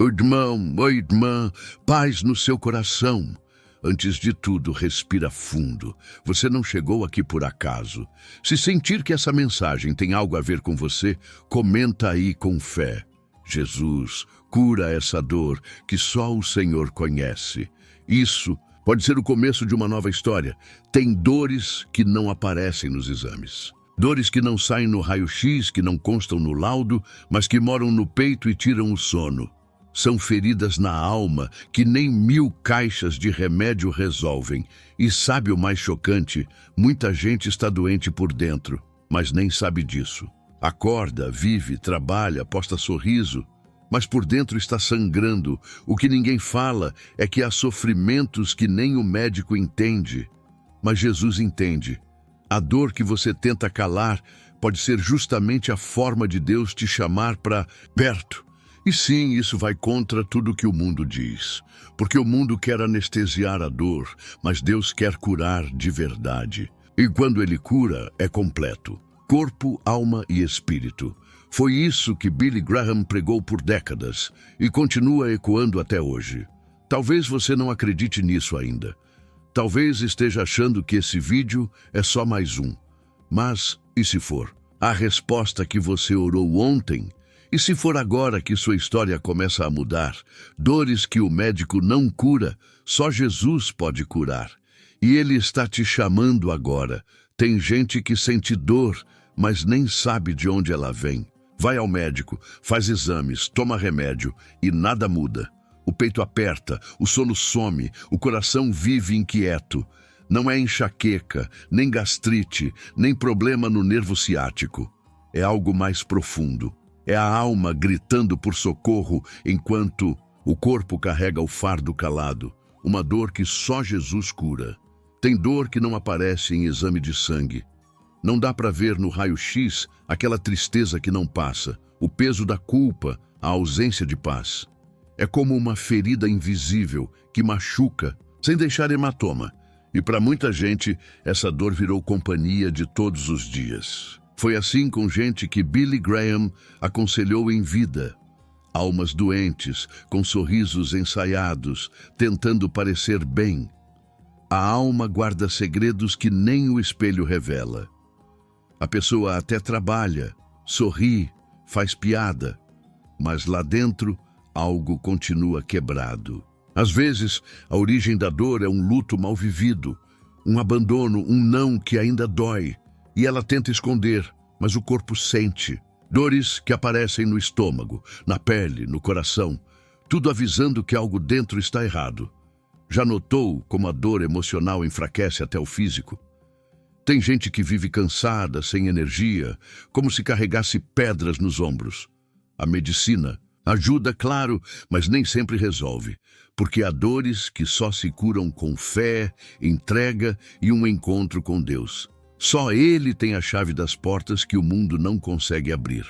Irmão, oi irmã, paz no seu coração. Antes de tudo, respira fundo. Você não chegou aqui por acaso. Se sentir que essa mensagem tem algo a ver com você, comenta aí com fé. Jesus cura essa dor que só o Senhor conhece. Isso pode ser o começo de uma nova história. Tem dores que não aparecem nos exames. Dores que não saem no raio-x, que não constam no laudo, mas que moram no peito e tiram o sono. São feridas na alma que nem 1000 caixas de remédio resolvem. E sabe o mais chocante? Muita gente está doente por dentro, mas nem sabe disso. Acorda, vive, trabalha, posta sorriso, mas por dentro está sangrando. O que ninguém fala é que há sofrimentos que nem o médico entende. Mas Jesus entende. A dor que você tenta calar pode ser justamente a forma de Deus te chamar para perto. E sim, isso vai contra tudo que o mundo diz, porque o mundo quer anestesiar a dor, mas Deus quer curar de verdade. E quando Ele cura, é completo, corpo, alma e espírito. Foi isso que Billy Graham pregou por décadas e continua ecoando até hoje. Talvez você não acredite nisso ainda. Talvez esteja achando que esse vídeo é só mais um. Mas, e se for? A resposta que você orou ontem? E se for agora que sua história começa a mudar? Dores que o médico não cura, só Jesus pode curar. E Ele está te chamando agora. Tem gente que sente dor, mas nem sabe de onde ela vem. Vai ao médico, faz exames, toma remédio e nada muda. O peito aperta, o sono some, o coração vive inquieto. Não é enxaqueca, nem gastrite, nem problema no nervo ciático. É algo mais profundo. É a alma gritando por socorro enquanto o corpo carrega o fardo calado. Uma dor que só Jesus cura. Tem dor que não aparece em exame de sangue. Não dá para ver no raio-x aquela tristeza que não passa, o peso da culpa, a ausência de paz. É como uma ferida invisível que machuca, sem deixar hematoma. E para muita gente, essa dor virou companhia de todos os dias. Foi assim com gente que Billy Graham aconselhou em vida. Almas doentes, com sorrisos ensaiados, tentando parecer bem. A alma guarda segredos que nem o espelho revela. A pessoa até trabalha, sorri, faz piada, mas lá dentro algo continua quebrado. Às vezes, a origem da dor é um luto mal vivido, um abandono, um não que ainda dói. E ela tenta esconder, mas o corpo sente. Dores que aparecem no estômago, na pele, no coração, tudo avisando que algo dentro está errado. Já notou como a dor emocional enfraquece até o físico? Tem gente que vive cansada, sem energia, como se carregasse pedras nos ombros. A medicina ajuda, claro, mas nem sempre resolve, porque há dores que só se curam com fé, entrega e um encontro com Deus. Só Ele tem a chave das portas que o mundo não consegue abrir.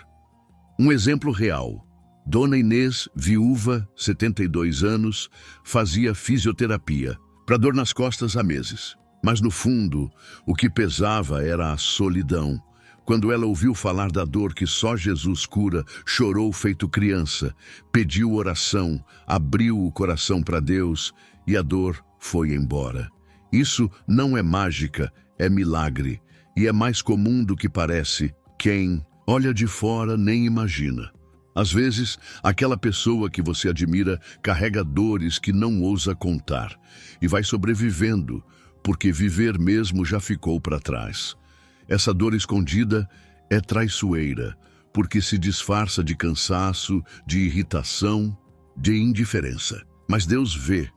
Um exemplo real. Dona Inês, viúva, 72 anos, fazia fisioterapia para dor nas costas há meses. Mas no fundo, o que pesava era a solidão. Quando ela ouviu falar da dor que só Jesus cura, chorou feito criança, pediu oração, abriu o coração para Deus e a dor foi embora. Isso não é mágica, é milagre, e é mais comum do que parece. Quem olha de fora nem imagina. Às vezes, aquela pessoa que você admira carrega dores que não ousa contar e vai sobrevivendo, porque viver mesmo já ficou para trás. Essa dor escondida é traiçoeira, porque se disfarça de cansaço, de irritação, de indiferença. Mas Deus vê,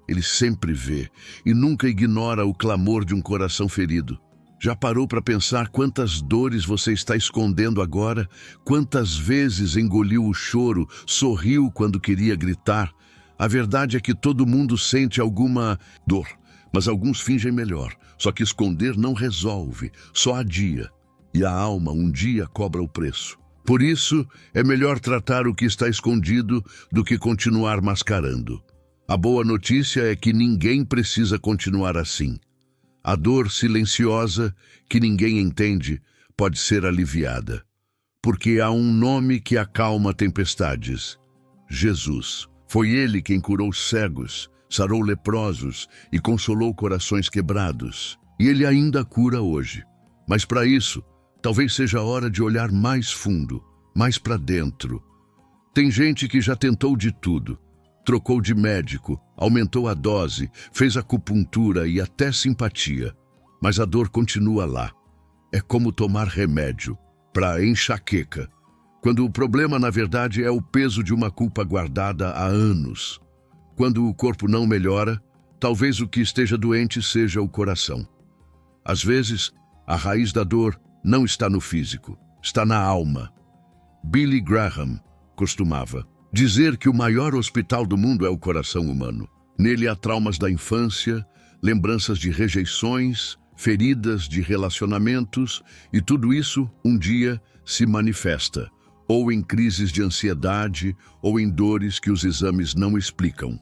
Ele sempre vê, e nunca ignora o clamor de um coração ferido. Já parou para pensar quantas dores você está escondendo agora? Quantas vezes engoliu o choro, sorriu quando queria gritar? A verdade é que todo mundo sente alguma dor, mas alguns fingem melhor. Só que esconder não resolve, só adia. E a alma um dia cobra o preço. Por isso, é melhor tratar o que está escondido do que continuar mascarando. A boa notícia é que ninguém precisa continuar assim. A dor silenciosa, que ninguém entende, pode ser aliviada. Porque há um nome que acalma tempestades: Jesus. Foi ele quem curou cegos, sarou leprosos e consolou corações quebrados. E ele ainda cura hoje. Mas para isso, talvez seja a hora de olhar mais fundo, mais para dentro. Tem gente que já tentou de tudo. Trocou de médico, aumentou a dose, fez acupuntura e até simpatia. Mas a dor continua lá. É como tomar remédio para enxaqueca, quando o problema, na verdade, é o peso de uma culpa guardada há anos. Quando o corpo não melhora, talvez o que esteja doente seja o coração. Às vezes, a raiz da dor não está no físico, está na alma. Billy Graham costumava dizer que o maior hospital do mundo é o coração humano. Nele há traumas da infância, lembranças de rejeições, feridas de relacionamentos, e tudo isso, um dia, se manifesta, ou em crises de ansiedade, ou em dores que os exames não explicam.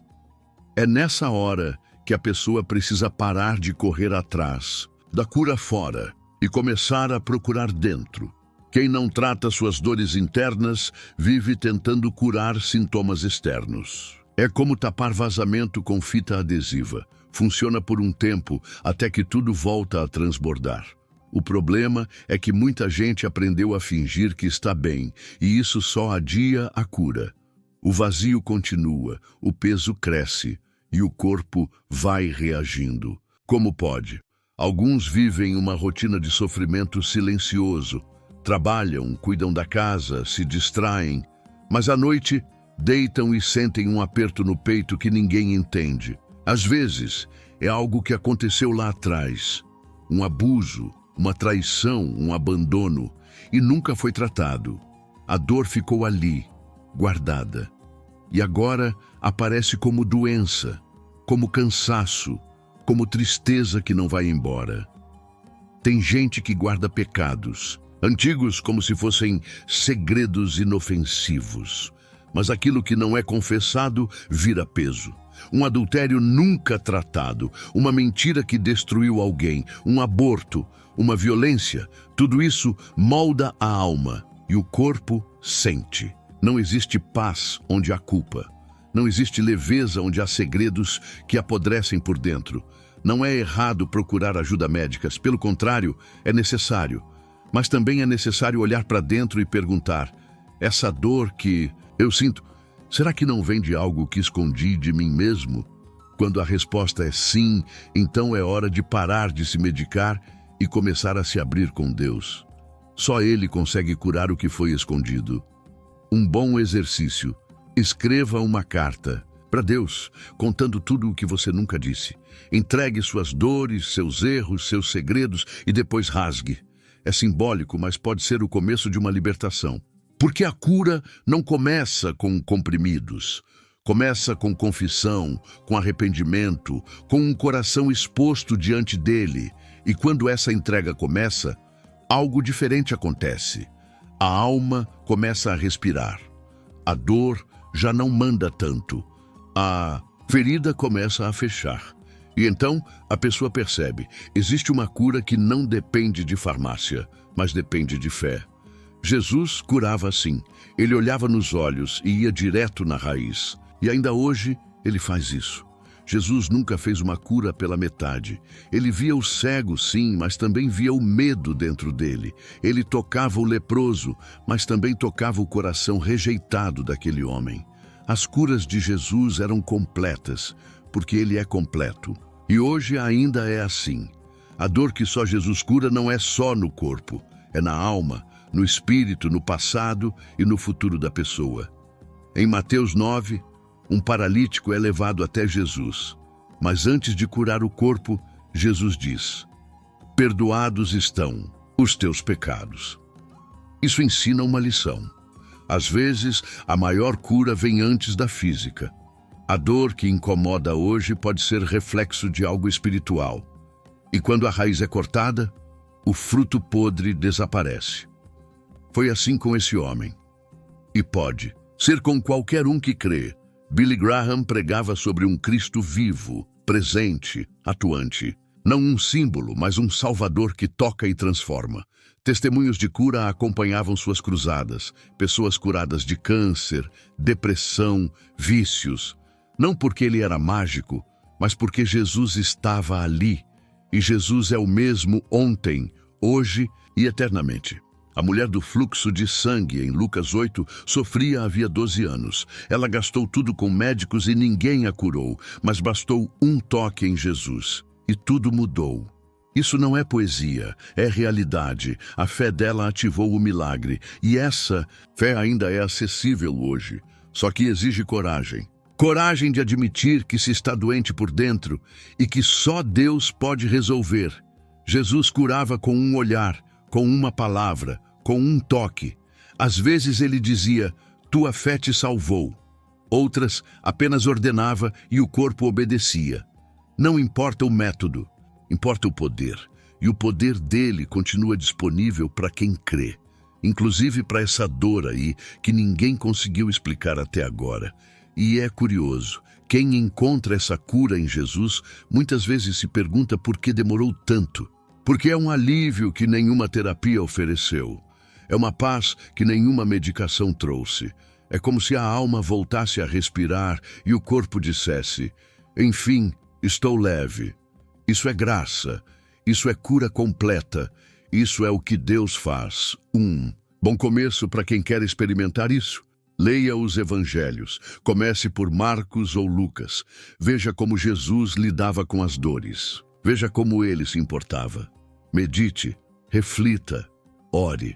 É nessa hora que a pessoa precisa parar de correr atrás, da cura fora, e começar a procurar dentro. Quem não trata suas dores internas vive tentando curar sintomas externos. É como tapar vazamento com fita adesiva. Funciona por um tempo, até que tudo volta a transbordar. O problema é que muita gente aprendeu a fingir que está bem, e isso só adia a cura. O vazio continua, o peso cresce, e o corpo vai reagindo. Como pode? Alguns vivem uma rotina de sofrimento silencioso. Trabalham, cuidam da casa, se distraem, mas à noite deitam e sentem um aperto no peito que ninguém entende. Às vezes, é algo que aconteceu lá atrás, um abuso, uma traição, um abandono, e nunca foi tratado. A dor ficou ali, guardada, e agora aparece como doença, como cansaço, como tristeza que não vai embora. Tem gente que guarda pecados, antigos como se fossem segredos inofensivos, mas aquilo que não é confessado vira peso. Um adultério nunca tratado, uma mentira que destruiu alguém, um aborto, uma violência, tudo isso molda a alma e o corpo sente. Não existe paz onde há culpa. Não existe leveza onde há segredos que apodrecem por dentro. Não é errado procurar ajuda médica, pelo contrário, é necessário. Mas também é necessário olhar para dentro e perguntar: essa dor que eu sinto, será que não vem de algo que escondi de mim mesmo? Quando a resposta é sim, então é hora de parar de se medicar e começar a se abrir com Deus. Só Ele consegue curar o que foi escondido. Um bom exercício: escreva uma carta para Deus, contando tudo o que você nunca disse. Entregue suas dores, seus erros, seus segredos e depois rasgue. É simbólico, mas pode ser o começo de uma libertação. Porque a cura não começa com comprimidos. Começa com confissão, com arrependimento, com um coração exposto diante dele. E quando essa entrega começa, algo diferente acontece. A alma começa a respirar. A dor já não manda tanto. A ferida começa a fechar. E então a pessoa percebe: existe uma cura que não depende de farmácia, mas depende de fé. Jesus curava assim. Ele olhava nos olhos e ia direto na raiz. E ainda hoje ele faz isso. Jesus nunca fez uma cura pela metade. Ele via o cego, sim, mas também via o medo dentro dele. Ele tocava o leproso, mas também tocava o coração rejeitado daquele homem. As curas de Jesus eram completas, porque ele é completo. E hoje ainda é assim. A dor que só Jesus cura não é só no corpo, é na alma, no espírito, no passado e no futuro da pessoa. Em Mateus 9, um paralítico é levado até Jesus. Mas antes de curar o corpo, Jesus diz: perdoados estão os teus pecados. Isso ensina uma lição. Às vezes, a maior cura vem antes da física. A dor que incomoda hoje pode ser reflexo de algo espiritual. E quando a raiz é cortada, o fruto podre desaparece. Foi assim com esse homem. E pode ser com qualquer um que crê. Billy Graham pregava sobre um Cristo vivo, presente, atuante. Não um símbolo, mas um Salvador que toca e transforma. Testemunhos de cura acompanhavam suas cruzadas. Pessoas curadas de câncer, depressão, vícios. Não porque ele era mágico, mas porque Jesus estava ali. E Jesus é o mesmo ontem, hoje e eternamente. A mulher do fluxo de sangue, em Lucas 8, sofria havia 12 anos. Ela gastou tudo com médicos e ninguém a curou, mas bastou um toque em Jesus. E tudo mudou. Isso não é poesia, é realidade. A fé dela ativou o milagre. E essa fé ainda é acessível hoje. Só que exige coragem. Coragem de admitir que se está doente por dentro e que só Deus pode resolver. Jesus curava com um olhar, com uma palavra, com um toque. Às vezes ele dizia, tua fé te salvou. Outras apenas ordenava e o corpo obedecia. Não importa o método, importa o poder. E o poder dele continua disponível para quem crê. Inclusive para essa dor aí que ninguém conseguiu explicar até agora. E é curioso, quem encontra essa cura em Jesus muitas vezes se pergunta por que demorou tanto. Porque é um alívio que nenhuma terapia ofereceu. É uma paz que nenhuma medicação trouxe. É como se a alma voltasse a respirar e o corpo dissesse, enfim, estou leve. Isso é graça. Isso é cura completa. Isso é o que Deus faz. Bom começo para quem quer experimentar isso. Leia os evangelhos. Comece por Marcos ou Lucas. Veja como Jesus lidava com as dores. Veja como ele se importava. Medite, reflita, ore.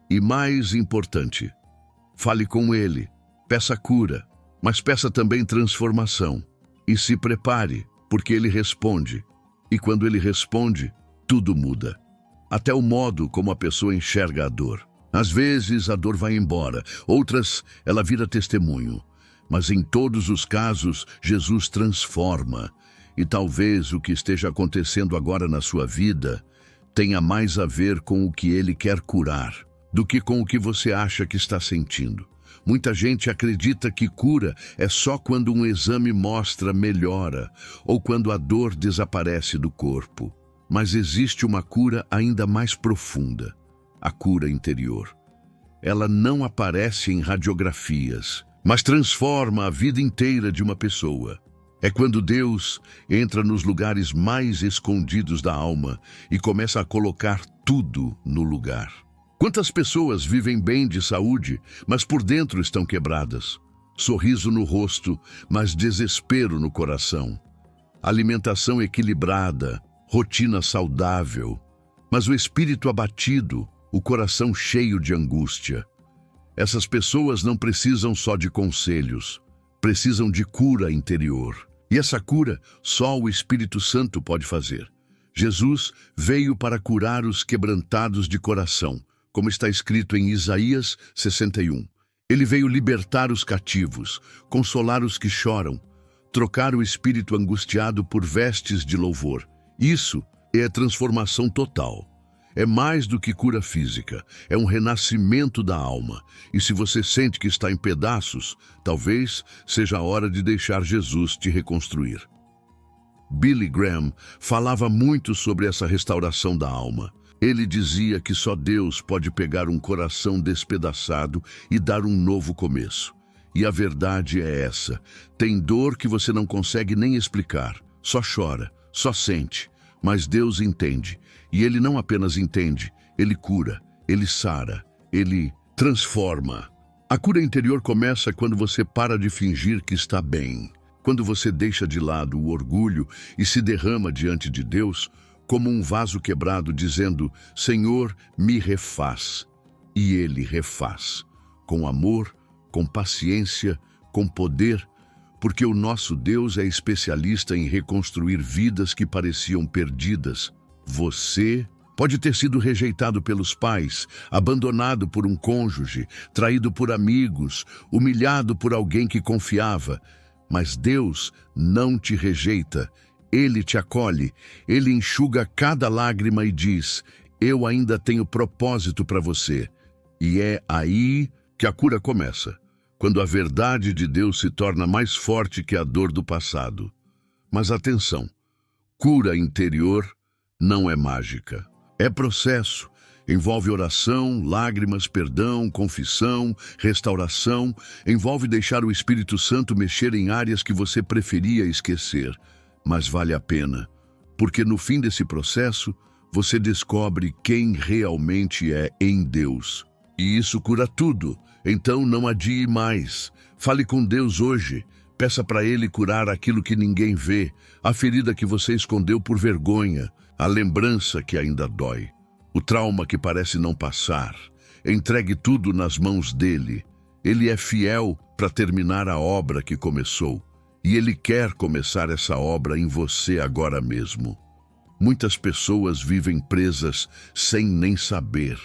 E mais importante, fale com ele. Peça cura, mas peça também transformação. E se prepare, porque ele responde. E quando ele responde, tudo muda. Até o modo como a pessoa enxerga a dor. Às vezes a dor vai embora, outras ela vira testemunho. Mas em todos os casos, Jesus transforma. E talvez o que esteja acontecendo agora na sua vida tenha mais a ver com o que ele quer curar do que com o que você acha que está sentindo. Muita gente acredita que cura é só quando um exame mostra melhora ou quando a dor desaparece do corpo. Mas existe uma cura ainda mais profunda, a cura interior. Ela não aparece em radiografias, mas transforma a vida inteira de uma pessoa. É quando Deus entra nos lugares mais escondidos da alma e começa a colocar tudo no lugar. Quantas pessoas vivem bem de saúde, mas por dentro estão quebradas? Sorriso no rosto, mas desespero no coração. Alimentação equilibrada, rotina saudável, mas o espírito abatido, o coração cheio de angústia. Essas pessoas não precisam só de conselhos, precisam de cura interior. E essa cura só o Espírito Santo pode fazer. Jesus veio para curar os quebrantados de coração, como está escrito em Isaías 61. Ele veio libertar os cativos, consolar os que choram, trocar o espírito angustiado por vestes de louvor. Isso é a transformação total. É mais do que cura física, é um renascimento da alma. E se você sente que está em pedaços, talvez seja a hora de deixar Jesus te reconstruir. Billy Graham falava muito sobre essa restauração da alma. Ele dizia que só Deus pode pegar um coração despedaçado e dar um novo começo. E a verdade é essa. Tem dor que você não consegue nem explicar. Só chora, só sente. Mas Deus entende. E Ele não apenas entende, Ele cura, Ele sara, Ele transforma. A cura interior começa quando você para de fingir que está bem. Quando você deixa de lado o orgulho e se derrama diante de Deus, como um vaso quebrado, dizendo, Senhor, me refaz. E Ele refaz, com amor, com paciência, com poder, porque o nosso Deus é especialista em reconstruir vidas que pareciam perdidas. Você pode ter sido rejeitado pelos pais, abandonado por um cônjuge, traído por amigos, humilhado por alguém que confiava, mas Deus não te rejeita. Ele te acolhe, Ele enxuga cada lágrima e diz, eu ainda tenho propósito para você. E é aí que a cura começa, quando a verdade de Deus se torna mais forte que a dor do passado. Mas atenção, Cura interior não é mágica. É processo. Envolve oração, lágrimas, perdão, confissão, restauração. Envolve deixar o Espírito Santo mexer em áreas que você preferia esquecer. Mas vale a pena, porque no fim desse processo, você descobre quem realmente é em Deus. E isso cura tudo. Então não adie mais. Fale com Deus hoje. Peça para Ele curar aquilo que ninguém vê, a ferida que você escondeu por vergonha, a lembrança que ainda dói, o trauma que parece não passar. Entregue tudo nas mãos dele. Ele é fiel para terminar a obra que começou. E Ele quer começar essa obra em você agora mesmo. Muitas pessoas vivem presas sem nem saber,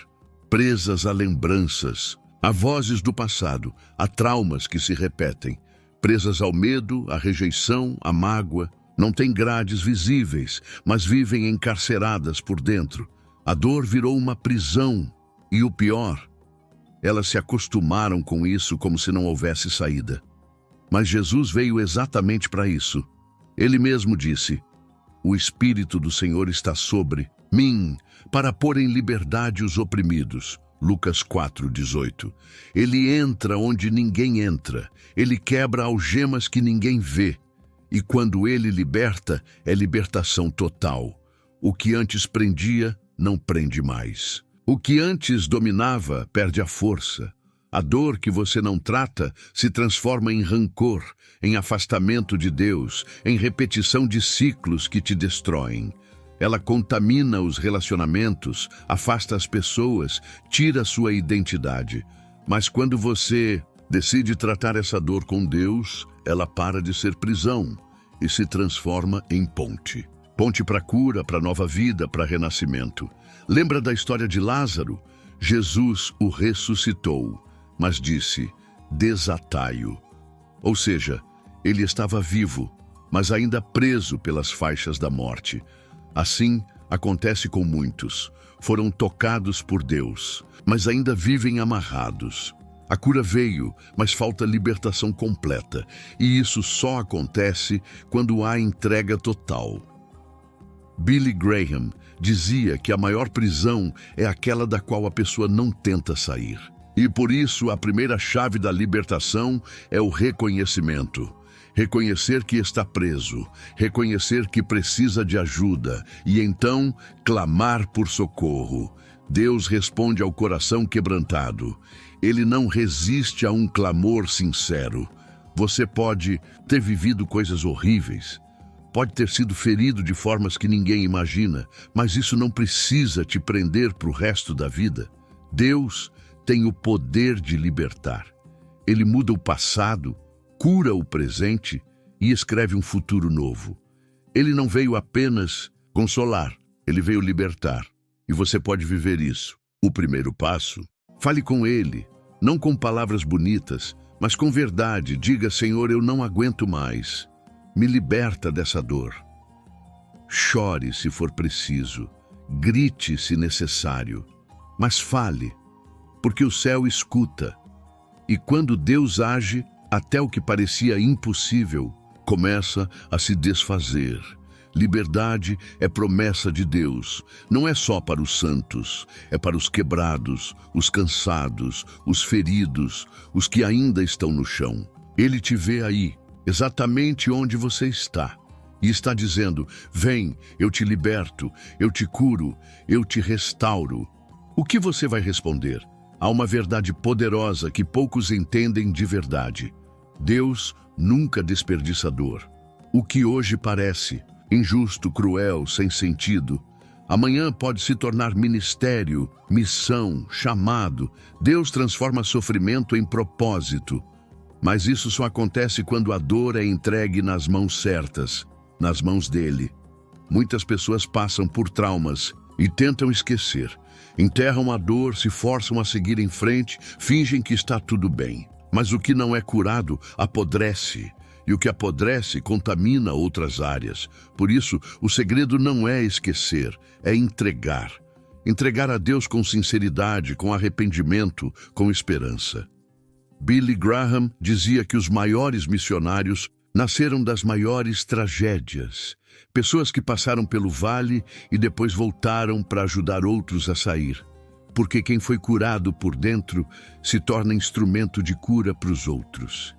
presas a lembranças, a vozes do passado, a traumas que se repetem, presas ao medo, à rejeição, à mágoa. Não têm grades visíveis, mas vivem encarceradas por dentro. A dor virou uma prisão. E o pior, elas se acostumaram com isso como se não houvesse saída. Mas Jesus veio exatamente para isso. Ele mesmo disse: "O Espírito do Senhor está sobre mim, para pôr em liberdade os oprimidos." Lucas 4:18. Ele entra onde ninguém entra. Ele quebra algemas que ninguém vê. E quando Ele liberta, é libertação total. O que antes prendia, não prende mais. O que antes dominava, perde a força. A dor que você não trata se transforma em rancor, em afastamento de Deus, em repetição de ciclos que te destroem. Ela contamina os relacionamentos, afasta as pessoas, tira sua identidade. Mas quando você decide tratar essa dor com Deus, ela para de ser prisão e se transforma em ponte. Ponte para cura, para nova vida, para renascimento. Lembra da história de Lázaro? Jesus o ressuscitou, mas disse: "Desatai-o." Ou seja, ele estava vivo, mas ainda preso pelas faixas da morte. Assim, acontece com muitos. Foram tocados por Deus, mas ainda vivem amarrados. A cura veio, mas falta libertação completa. E isso só acontece quando há entrega total. Billy Graham dizia que a maior prisão é aquela da qual a pessoa não tenta sair. E por isso a primeira chave da libertação é o reconhecimento. Reconhecer que está preso, reconhecer que precisa de ajuda e então clamar por socorro. Deus responde ao coração quebrantado. Ele não resiste a um clamor sincero. Você pode ter vivido coisas horríveis, pode ter sido ferido de formas que ninguém imagina, mas isso não precisa te prender para o resto da vida. Deus tem o poder de libertar. Ele muda o passado, cura o presente e escreve um futuro novo. Ele não veio apenas consolar, ele veio libertar. E você pode viver isso. O primeiro passo: fale com ele, não com palavras bonitas, mas com verdade. Diga: "Senhor, eu não aguento mais. Me liberta dessa dor." Chore se for preciso, grite se necessário, mas fale, porque o céu escuta. E quando Deus age, até o que parecia impossível começa a se desfazer. Liberdade é promessa de Deus. Não é só para os santos, é para os quebrados, os cansados, os feridos, os que ainda estão no chão. Ele te vê aí, exatamente onde você está, e está dizendo: "Vem, eu te liberto, eu te curo, eu te restauro." O que você vai responder? Há uma verdade poderosa que poucos entendem de verdade. Deus nunca desperdiça dor. O que hoje parece injusto, cruel, sem sentido, amanhã pode se tornar ministério, missão, chamado. Deus transforma sofrimento em propósito. Mas isso só acontece quando a dor é entregue nas mãos certas, nas mãos dele. Muitas pessoas passam por traumas e tentam esquecer. Enterram a dor, se forçam a seguir em frente, fingem que está tudo bem. Mas o que não é curado apodrece, e o que apodrece contamina outras áreas. Por isso, o segredo não é esquecer, é entregar. Entregar a Deus com sinceridade, com arrependimento, com esperança. Billy Graham dizia que os maiores missionários nasceram das maiores tragédias. Pessoas que passaram pelo vale e depois voltaram para ajudar outros a sair. Porque quem foi curado por dentro se torna instrumento de cura para os outros.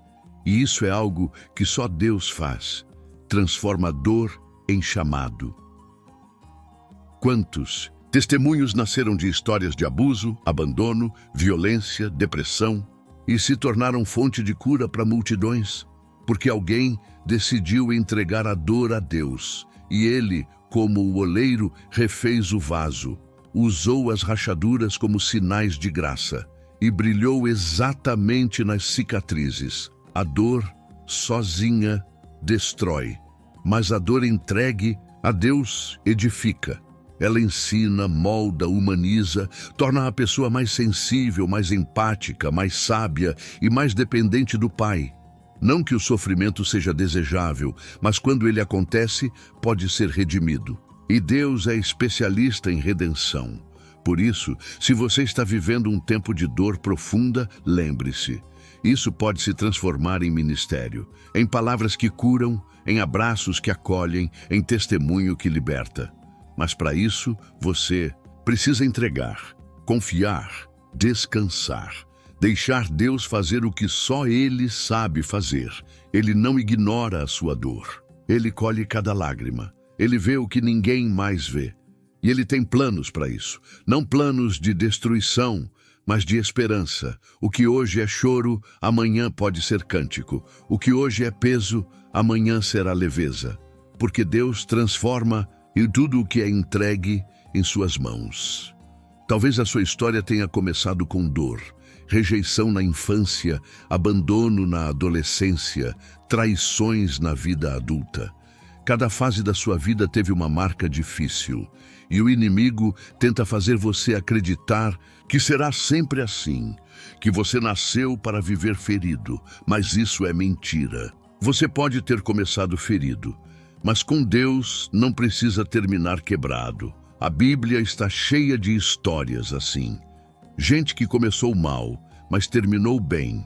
E isso é algo que só Deus faz. Transforma a dor em chamado. Quantos testemunhos nasceram de histórias de abuso, abandono, violência, depressão e se tornaram fonte de cura para multidões? Porque alguém decidiu entregar a dor a Deus e Ele, como o oleiro, refez o vaso, usou as rachaduras como sinais de graça e brilhou exatamente nas cicatrizes. A dor, sozinha, destrói, mas a dor entregue a Deus edifica. Ela ensina, molda, humaniza, torna a pessoa mais sensível, mais empática, mais sábia e mais dependente do Pai. Não que o sofrimento seja desejável, mas quando ele acontece, pode ser redimido. E Deus é especialista em redenção. Por isso, se você está vivendo um tempo de dor profunda, lembre-se. Isso pode se transformar em ministério, em palavras que curam, em abraços que acolhem, em testemunho que liberta. Mas para isso, você precisa entregar, confiar, descansar. Deixar Deus fazer o que só Ele sabe fazer. Ele não ignora a sua dor. Ele colhe cada lágrima. Ele vê o que ninguém mais vê. E Ele tem planos para isso. Não planos de destruição, mas de esperança. O que hoje é choro, amanhã pode ser cântico. O que hoje é peso, amanhã será leveza. Porque Deus transforma e tudo o que é entregue em suas mãos. Talvez a sua história tenha começado com dor. Rejeição na infância, abandono na adolescência, traições na vida adulta. Cada fase da sua vida teve uma marca difícil, e o inimigo tenta fazer você acreditar que será sempre assim, que você nasceu para viver ferido, mas isso é mentira. Você pode ter começado ferido, mas com Deus não precisa terminar quebrado. A Bíblia está cheia de histórias assim. Gente que começou mal, mas terminou bem.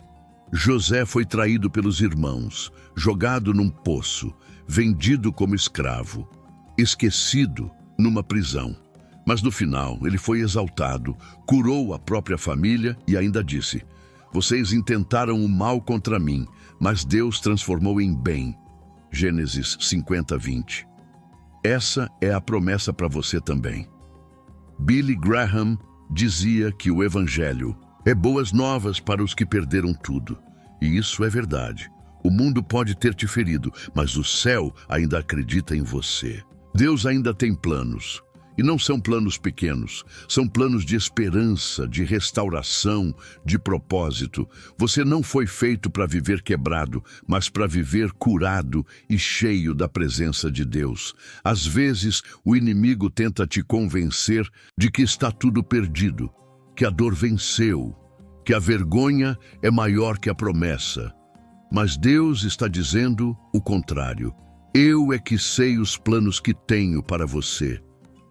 José foi traído pelos irmãos, jogado num poço, vendido como escravo, esquecido numa prisão. Mas no final ele foi exaltado, curou a própria família e ainda disse: "Vocês intentaram o mal contra mim, mas Deus transformou em bem." Gênesis 50:20. Essa é a promessa para você também. Billy Graham dizia que o Evangelho é boas novas para os que perderam tudo. E isso é verdade. O mundo pode ter te ferido, mas o céu ainda acredita em você. Deus ainda tem planos. E não são planos pequenos, são planos de esperança, de restauração, de propósito. Você não foi feito para viver quebrado, mas para viver curado e cheio da presença de Deus. Às vezes, o inimigo tenta te convencer de que está tudo perdido, que a dor venceu, que a vergonha é maior que a promessa. Mas Deus está dizendo o contrário. Eu é que sei os planos que tenho para você.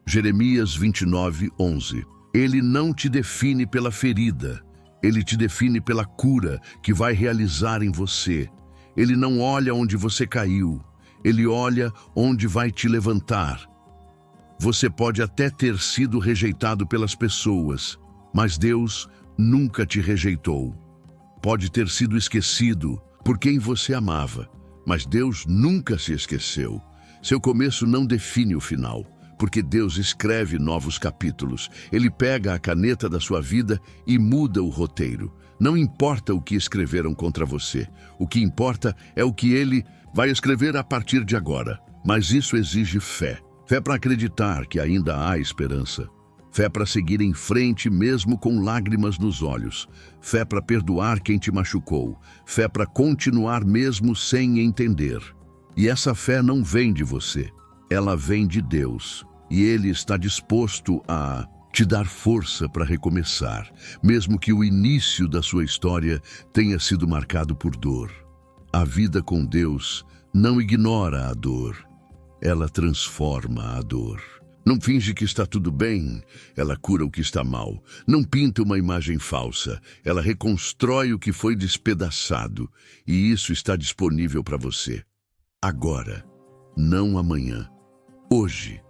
Jeremias 29:11. Ele não te define pela ferida, ele te define pela cura que vai realizar em você. Ele não olha onde você caiu, ele olha onde vai te levantar. Você pode até ter sido rejeitado pelas pessoas, mas Deus nunca te rejeitou. Pode ter sido esquecido por quem você amava, mas Deus nunca se esqueceu. Seu começo não define o final. Porque Deus escreve novos capítulos. Ele pega a caneta da sua vida e muda o roteiro. Não importa o que escreveram contra você. O que importa é o que Ele vai escrever a partir de agora. Mas isso exige fé. Fé para acreditar que ainda há esperança. Fé para seguir em frente mesmo com lágrimas nos olhos. Fé para perdoar quem te machucou. Fé para continuar mesmo sem entender. E essa fé não vem de você. Ela vem de Deus, e Ele está disposto a te dar força para recomeçar, mesmo que o início da sua história tenha sido marcado por dor. A vida com Deus não ignora a dor, ela transforma a dor. Não finge que está tudo bem, ela cura o que está mal. Não pinta uma imagem falsa, ela reconstrói o que foi despedaçado. E isso está disponível para você. Agora, não amanhã. Hoje.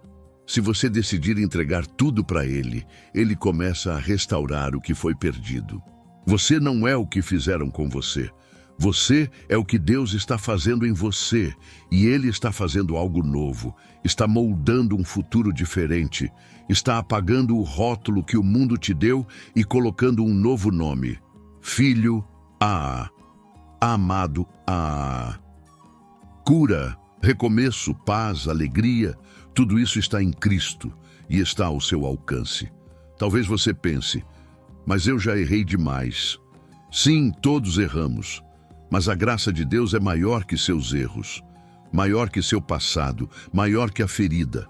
Se você decidir entregar tudo para Ele, Ele começa a restaurar o que foi perdido. Você não é o que fizeram com você. Você é o que Deus está fazendo em você, e Ele está fazendo algo novo, está moldando um futuro diferente, está apagando o rótulo que o mundo te deu e colocando um novo nome. Filho A. Amado A. Cura, recomeço, paz, alegria, tudo isso está em Cristo e está ao seu alcance. Talvez você pense, mas eu já errei demais. Sim, todos erramos. Mas a graça de Deus é maior que seus erros, maior que seu passado, maior que a ferida.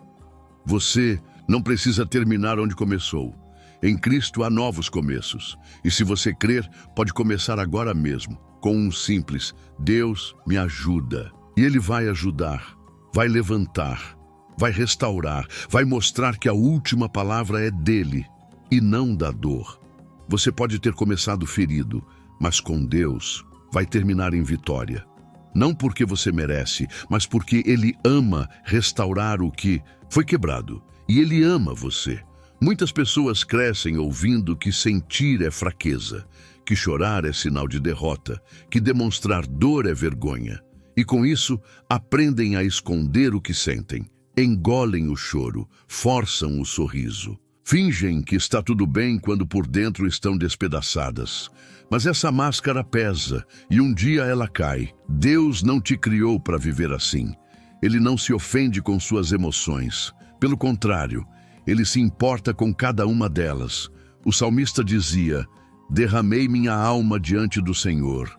Você não precisa terminar onde começou. Em Cristo há novos começos. E se você crer, pode começar agora mesmo, com um simples Deus me ajuda. E Ele vai ajudar, vai levantar, vai restaurar, vai mostrar que a última palavra é dele e não da dor. Você pode ter começado ferido, mas com Deus vai terminar em vitória. Não porque você merece, mas porque Ele ama restaurar o que foi quebrado. E Ele ama você. Muitas pessoas crescem ouvindo que sentir é fraqueza, que chorar é sinal de derrota, que demonstrar dor é vergonha. E com isso, aprendem a esconder o que sentem, engolem o choro, forçam o sorriso. Fingem que está tudo bem quando por dentro estão despedaçadas. Mas essa máscara pesa e um dia ela cai. Deus não te criou para viver assim. Ele não se ofende com suas emoções. Pelo contrário, Ele se importa com cada uma delas. O salmista dizia, derramei minha alma diante do Senhor.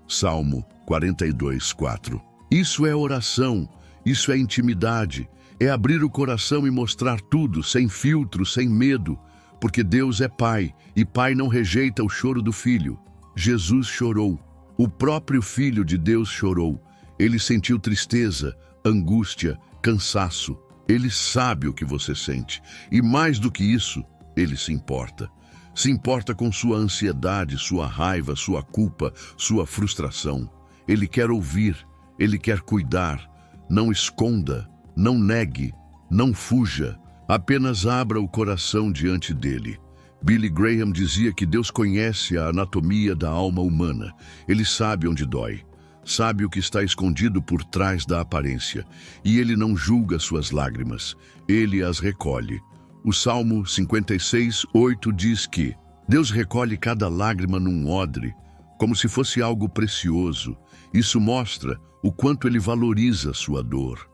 Salmo 42:4. Isso é oração, isso é intimidade. É abrir o coração e mostrar tudo, sem filtro, sem medo, porque Deus é Pai, e Pai não rejeita o choro do Filho. Jesus chorou. O próprio Filho de Deus chorou. Ele sentiu tristeza, angústia, cansaço. Ele sabe o que você sente. E mais do que isso, Ele se importa. Se importa com sua ansiedade, sua raiva, sua culpa, sua frustração. Ele quer ouvir, Ele quer cuidar. Não esconda. Não negue, não fuja, apenas abra o coração diante dele. Billy Graham dizia que Deus conhece a anatomia da alma humana. Ele sabe onde dói, sabe o que está escondido por trás da aparência, e ele não julga suas lágrimas, ele as recolhe. O Salmo 56:8 diz que Deus recolhe cada lágrima num odre, como se fosse algo precioso. Isso mostra o quanto ele valoriza sua dor.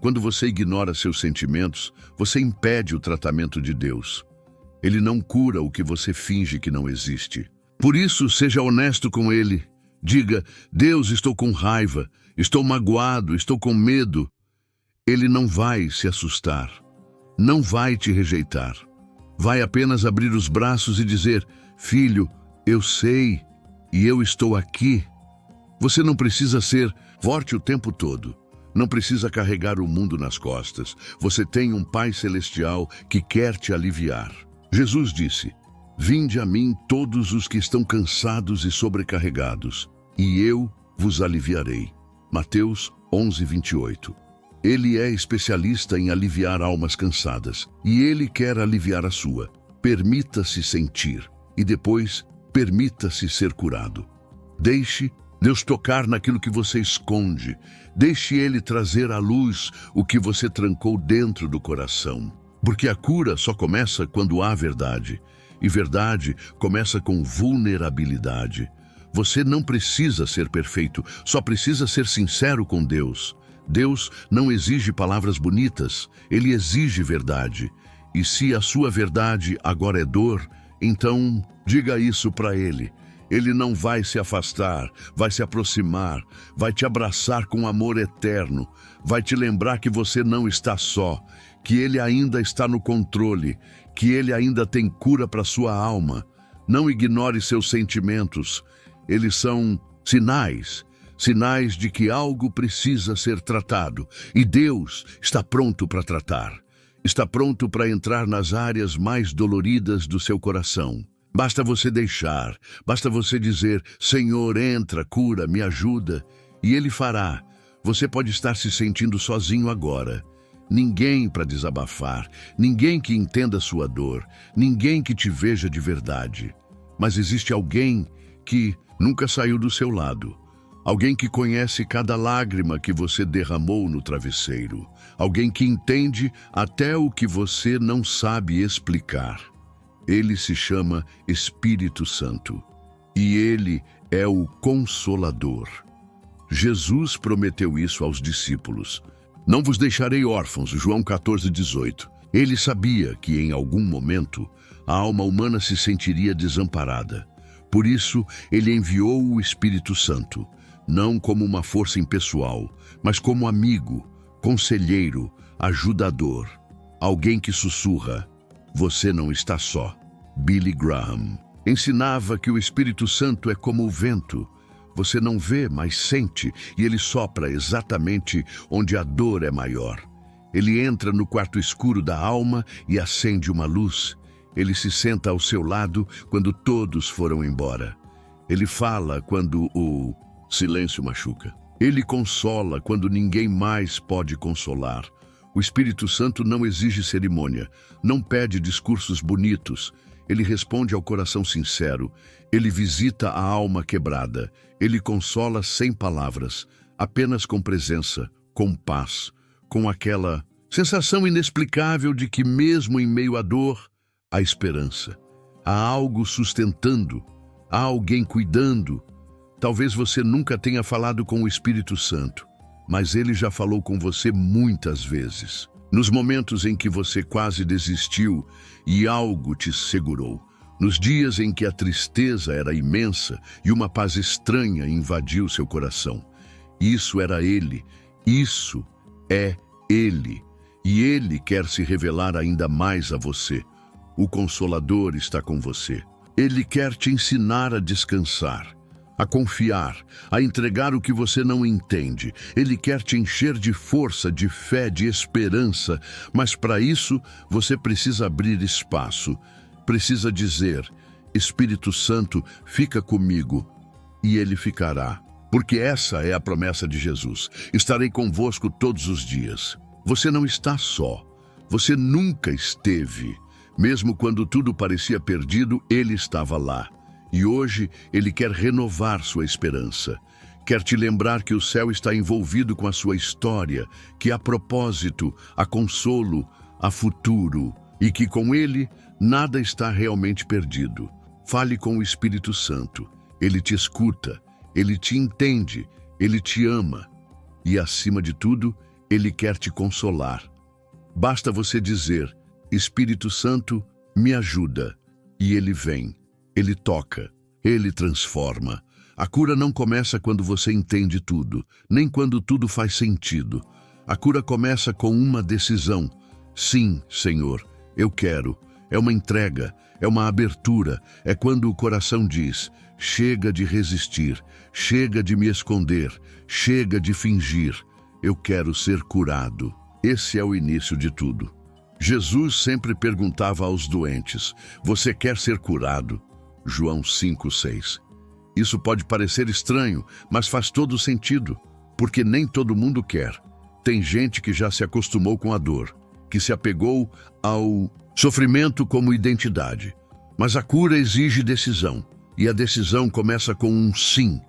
Quando você ignora seus sentimentos, você impede o tratamento de Deus. Ele não cura o que você finge que não existe. Por isso, seja honesto com Ele. Diga, Deus, estou com raiva, estou magoado, estou com medo. Ele não vai se assustar, não vai te rejeitar. Vai apenas abrir os braços e dizer, filho, eu sei e eu estou aqui. Você não precisa ser forte o tempo todo. Não precisa carregar o mundo nas costas. Você tem um Pai Celestial que quer te aliviar. Jesus disse, vinde a mim todos os que estão cansados e sobrecarregados, e eu vos aliviarei. Mateus 11:28. Ele é especialista em aliviar almas cansadas, e Ele quer aliviar a sua. Permita-se sentir, e depois permita-se ser curado. Deixe Deus tocar naquilo que você esconde. Deixe Ele trazer à luz o que você trancou dentro do coração. Porque a cura só começa quando há verdade. E verdade começa com vulnerabilidade. Você não precisa ser perfeito, só precisa ser sincero com Deus. Deus não exige palavras bonitas, Ele exige verdade. E se a sua verdade agora é dor, então diga isso para Ele. Ele não vai se afastar, vai se aproximar, vai te abraçar com amor eterno, vai te lembrar que você não está só, que Ele ainda está no controle, que Ele ainda tem cura para sua alma. Não ignore seus sentimentos, eles são sinais de que algo precisa ser tratado, e Deus está pronto para tratar. Está pronto para entrar nas áreas mais doloridas do seu coração. Basta você deixar, basta você dizer: Senhor, entra, cura, me ajuda, e Ele fará. Você pode estar se sentindo sozinho agora. Ninguém para desabafar, ninguém que entenda a sua dor, ninguém que te veja de verdade. Mas existe alguém que nunca saiu do seu lado. Alguém que conhece cada lágrima que você derramou no travesseiro. Alguém que entende até o que você não sabe explicar. Ele se chama Espírito Santo. E ele é o Consolador. Jesus prometeu isso aos discípulos. Não vos deixarei órfãos, João 14:18. Ele sabia que em algum momento a alma humana se sentiria desamparada. Por isso, ele enviou o Espírito Santo, não como uma força impessoal, mas como amigo, conselheiro, ajudador. Alguém que sussurra: você não está só. Billy Graham ensinava que o Espírito Santo é como o vento. Você não vê, mas sente, e ele sopra exatamente onde a dor é maior. Ele entra no quarto escuro da alma e acende uma luz. Ele se senta ao seu lado quando todos foram embora. Ele fala quando o silêncio machuca. Ele consola quando ninguém mais pode consolar. O Espírito Santo não exige cerimônia, não pede discursos bonitos. Ele responde ao coração sincero. Ele visita a alma quebrada. Ele consola sem palavras, apenas com presença, com paz, com aquela sensação inexplicável de que mesmo em meio à dor, há esperança. Há algo sustentando, há alguém cuidando. Talvez você nunca tenha falado com o Espírito Santo, mas ele já falou com você muitas vezes. Nos momentos em que você quase desistiu e algo te segurou. Nos dias em que a tristeza era imensa e uma paz estranha invadiu seu coração. Isso era ele, isso é ele. E ele quer se revelar ainda mais a você. O Consolador está com você. Ele quer te ensinar a descansar, a confiar, a entregar o que você não entende. Ele quer te encher de força, de fé, de esperança. Mas para isso, você precisa abrir espaço. Precisa dizer: Espírito Santo, fica comigo. E ele ficará. Porque essa é a promessa de Jesus. Estarei convosco todos os dias. Você não está só. Você nunca esteve. Mesmo quando tudo parecia perdido, ele estava lá. E hoje, ele quer renovar sua esperança. Quer te lembrar que o céu está envolvido com a sua história, que há propósito, há consolo, há futuro. E que com ele, nada está realmente perdido. Fale com o Espírito Santo. Ele te escuta, ele te entende, ele te ama. E, acima de tudo, ele quer te consolar. Basta você dizer: Espírito Santo, me ajuda. E ele vem, ele toca, ele transforma. A cura não começa quando você entende tudo, nem quando tudo faz sentido. A cura começa com uma decisão. Sim, Senhor, eu quero. É uma entrega, é uma abertura. É quando o coração diz: chega de resistir, chega de me esconder, chega de fingir. Eu quero ser curado. Esse é o início de tudo. Jesus sempre perguntava aos doentes: você quer ser curado? João 5:6. Isso pode parecer estranho, mas faz todo sentido, porque nem todo mundo quer. Tem gente que já se acostumou com a dor, que se apegou ao sofrimento como identidade. Mas a cura exige decisão, e a decisão começa com um sim.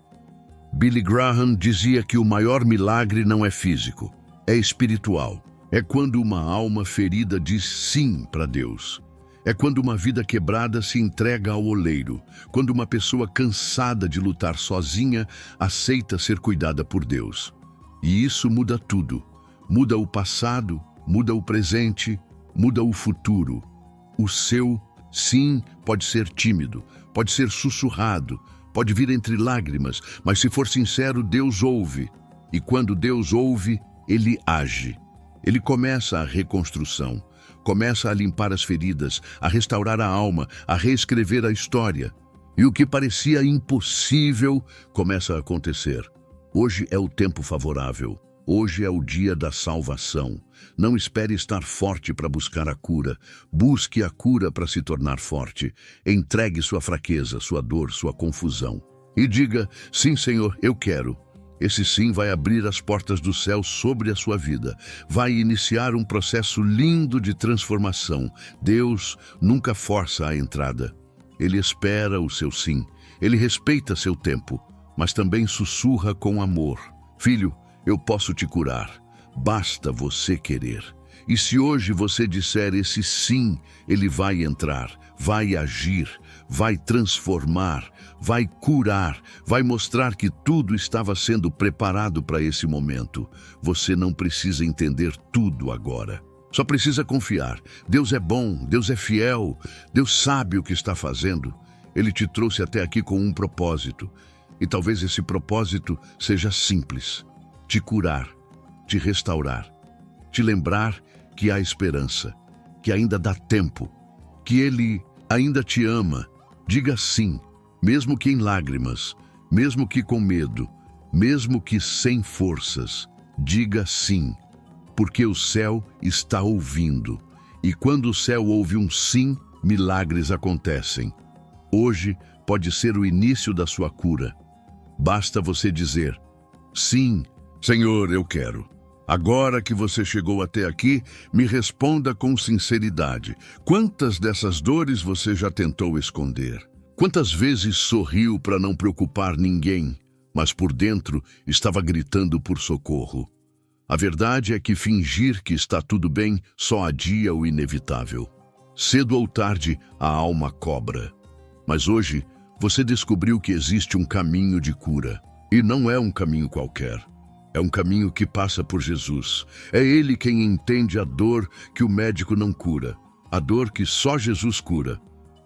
Billy Graham dizia que o maior milagre não é físico, é espiritual. É quando uma alma ferida diz sim para Deus. É quando uma vida quebrada se entrega ao oleiro. Quando uma pessoa cansada de lutar sozinha aceita ser cuidada por Deus. E isso muda tudo. Muda o passado, muda o presente, muda o futuro. O seu sim pode ser tímido, pode ser sussurrado, pode vir entre lágrimas, mas se for sincero, Deus ouve. E quando Deus ouve, Ele age. Ele começa a reconstrução, começa a limpar as feridas, a restaurar a alma, a reescrever a história. E o que parecia impossível começa a acontecer. Hoje é o tempo favorável. Hoje é o dia da salvação. Não espere estar forte para buscar a cura. Busque a cura para se tornar forte. Entregue sua fraqueza, sua dor, sua confusão. E diga, sim, Senhor, eu quero. Esse sim vai abrir as portas do céu sobre a sua vida. Vai iniciar um processo lindo de transformação. Deus nunca força a entrada. Ele espera o seu sim. Ele respeita seu tempo, mas também sussurra com amor. Filho, eu posso te curar. Basta você querer. E se hoje você disser esse sim, ele vai entrar, vai agir, vai transformar, vai curar, vai mostrar que tudo estava sendo preparado para esse momento. Você não precisa entender tudo agora. Só precisa confiar. Deus é bom, Deus é fiel, Deus sabe o que está fazendo. Ele te trouxe até aqui com um propósito. E talvez esse propósito seja simples: te curar, te restaurar, te lembrar que há esperança, que ainda dá tempo, que Ele ainda te ama. Diga sim, mesmo que em lágrimas, mesmo que com medo, mesmo que sem forças. Diga sim, porque o céu está ouvindo. E quando o céu ouve um sim, milagres acontecem. Hoje pode ser o início da sua cura. Basta você dizer, sim, Senhor, eu quero. Agora que você chegou até aqui, me responda com sinceridade. Quantas dessas dores você já tentou esconder? Quantas vezes sorriu para não preocupar ninguém, mas por dentro estava gritando por socorro? A verdade é que fingir que está tudo bem só adia o inevitável. Cedo ou tarde, a alma cobra. Mas hoje, você descobriu que existe um caminho de cura. E não é um caminho qualquer. É um caminho que passa por Jesus. É Ele quem entende a dor que o médico não cura. A dor que só Jesus cura.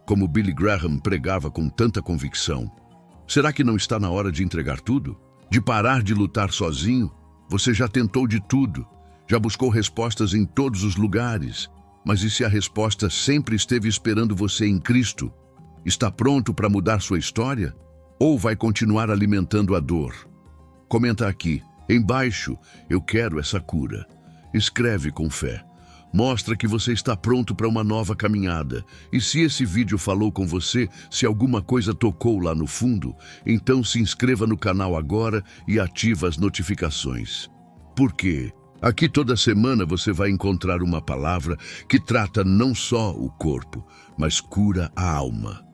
Como Billy Graham pregava com tanta convicção. Será que não está na hora de entregar tudo? De parar de lutar sozinho? Você já tentou de tudo. Já buscou respostas em todos os lugares. Mas e se a resposta sempre esteve esperando você em Cristo? Está pronto para mudar sua história? Ou vai continuar alimentando a dor? Comenta aqui. Embaixo, eu quero essa cura. Escreve com fé. Mostra que você está pronto para uma nova caminhada. E se esse vídeo falou com você, se alguma coisa tocou lá no fundo, então se inscreva no canal agora e ativa as notificações. Por quê? Aqui toda semana você vai encontrar uma palavra que trata não só o corpo, mas cura a alma.